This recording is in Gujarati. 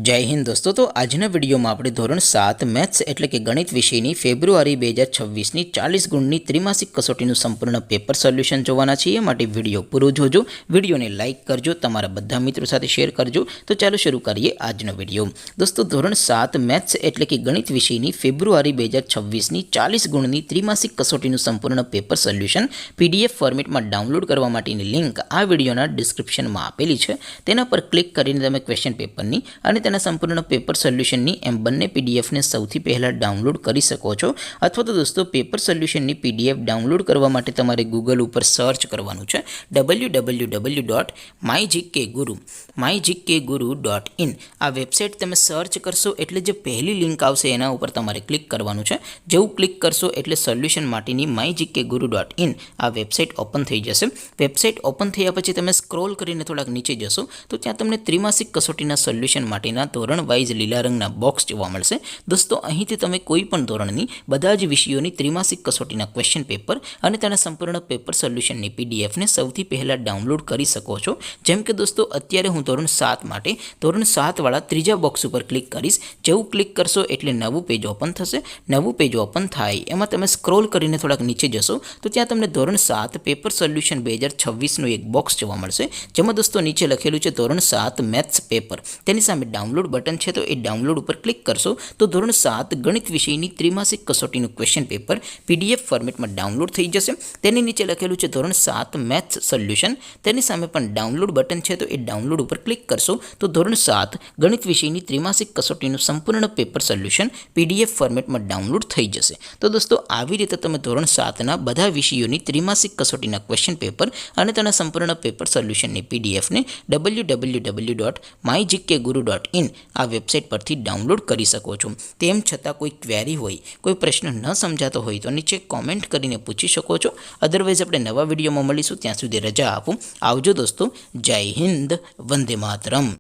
જય હિન્દ દોસ્તો। તો આજના વિડીયોમાં આપણે ધોરણ 7 મેથ્સ એટલે કે ગણિત વિષયની ફેબ્રુઆરી 2026ની 40 ગુણની ત્રિમાસિક કસોટીનું સંપૂર્ણ પેપર સોલ્યુશન જોવાના છીએ। માટે વિડીયો પૂરો જોજો, વિડીયોને લાઇક કરજો, તમારા બધા મિત્રો સાથે શેર કરજો। તો ચાલો શરૂ કરીએ આજનો વિડીયો। દોસ્તો ધોરણ 7 મેથ્સ એટલે કે ગણિત વિષયની ફેબ્રુઆરી 2026ની 40 ગુણની ત્રિમાસિક કસોટીનું સંપૂર્ણ પેપર સોલ્યુશન PDF ફોર્મેટમાં ડાઉનલોડ કરવા માટેની લિંક આ વિડીયોના ડિસ્ક્રિપ્શનમાં આપેલી છે। તેના પર ક્લિક કરીને તમે ક્વેશ્ચન પેપરની અને તેના સંપૂર્ણ પેપર સોલ્યુશનની એમ બંને પીડીએફને સૌથી પહેલાં ડાઉનલોડ કરી શકો છો। અથવા તો દોસ્તો પેપર સોલ્યુશનની PDF ડાઉનલોડ કરવા માટે તમારે ગૂગલ ઉપર સર્ચ કરવાનું છે www.mygkguru.in। આ વેબસાઇટ તમે સર્ચ કરશો એટલે જે પહેલી લિંક આવશે એના ઉપર તમારે ક્લિક કરવાનું છે। જેવું ક્લિક કરશો એટલે સોલ્યુશન માટેની mygkguru.in આ વેબસાઇટ ઓપન થઈ જશે। વેબસાઇટ ઓપન થયા પછી તમે સ્ક્રોલ કરીને થોડાક નીચે જશો તો ત્યાં તમને ત્રિમાસિક કસોટીના સોલ્યુશન માટેના ધોરણ વાઇઝ લીલા રંગના બોક્સ જોવા મળશે। દોસ્તો અહીંથી તમે કોઈ પણ ધોરણની બધા જ વિષયોની ત્રિમાસિક કસોટીના ક્વેશ્ચન પેપર અને તેના સંપૂર્ણ પેપર સોલ્યુશનની પીડીએફને સૌથી પહેલાં ડાઉનલોડ કરી શકો છો। જેમ કે દોસ્તો અત્યારે હું ધોરણ 7 માટે ધોરણ 7 વાળા ત્રીજા બોક્સ ઉપર ક્લિક કરીશ। જેવું ક્લિક કરશો એટલે નવું પેજ ઓપન થશે। નવું પેજ ઓપન થાય એમાં તમે સ્ક્રોલ કરીને થોડાક નીચે જશો તો ત્યાં તમને ધોરણ 7 પેપર સોલ્યુશન 2026નું એક બોક્સ જોવા મળશે। જેમાં દોસ્તો નીચે લખેલું છે ધોરણ 7 મેથ્સ પેપર, તેની સામે ડાઉનલોડ બટન છે તો એ ડાઉનલોડ ઉપર ક્લિક કરશો તો ધોરણ 7 ગણિત વિષયની ત્રિમાસિક કસોટીનું ક્વેશ્ચન પેપર PDF ફોર્મેટમાં ડાઉનલોડ થઈ જશે। તેની નીચે લખેલું છે ધોરણ 7 મેથ્સ સોલ્યુશન, તેની સામે પણ ડાઉનલોડ બટન છે તો એ ડાઉનલોડ ઉપર ક્લિક કરશો તો ધોરણ 7 ગણિત વિષયની ત્રિમાસિક કસોટીનું સંપૂર્ણ પેપર સોલ્યુશન PDF ફોર્મેટમાં ડાઉનલોડ થઈ જશે। તો દોસ્તો આવી રીતે તમે ધોરણ 7ના બધા વિષયોની ત્રિમાસિક કસોટીના ક્વેશ્ચન પેપર અને તેના સંપૂર્ણ પેપર સોલ્યુશનની PDFને www.mygkguru.in આ વેબસાઇટ પરથી ડાઉનલોડ કરી શકો છો। તેમ છતાં કોઈ ક્વેરી હોય, કોઈ પ્રશ્ન ન સમજાતો હોય તો નીચે કોમેન્ટ કરીને પૂછી શકો છો। અદરવાઇઝ આપણે નવા વિડીયોમાં મળીશું, ત્યાં સુધી રજા આપો। આવજો દોસ્તો, જય હિન્દ, વંદે માતરમ।